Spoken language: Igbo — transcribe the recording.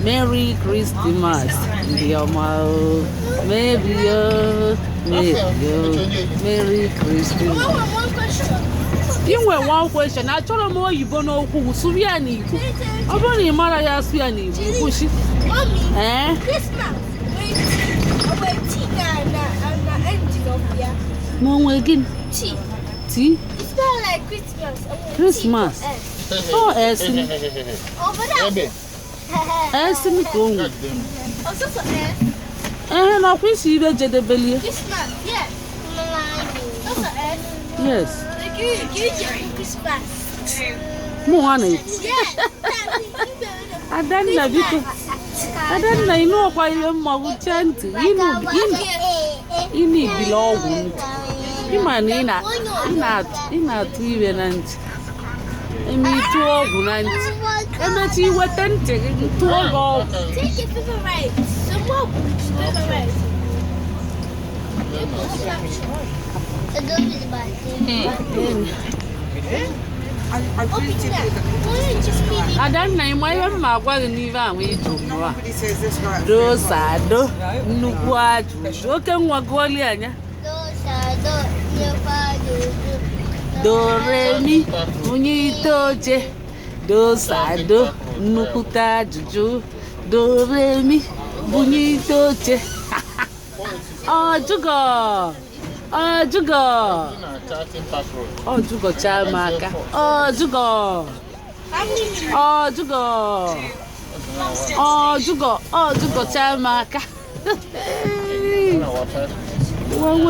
Merry Christmas. Maybe Merry Christmas. You were one question. I told him you don't know who Suviani. I'm only Maraya Suviani. Mommy. Eh? Christmas. Wait, tea. No, again. Tea. Tea? It's not like Christmas. Christmas. Oh, Essin. Over there. Essin Kong. Also for S. And I wish you were Jedabelli. Christmas, yes. Also S. Yes. Christmas. Money. Yes. I don't know because I don't know why you're my chant. You need belong. You man in a even and me too old and let you were tempting to go. Take it for the right. Some more right. I don't know why I'm not going to even wait to do sado, no quad, looking what Goliana. Do re mi, unito je, do sado, nukuta juju, do re mi, unito je. Oh, Jugo! Oh, Jugo! Oh, Jugo Chamaka. Oh, Jugo! Oh, Jugo! Oh, Jugo! Oh, Jugo Chamaka. Whoa.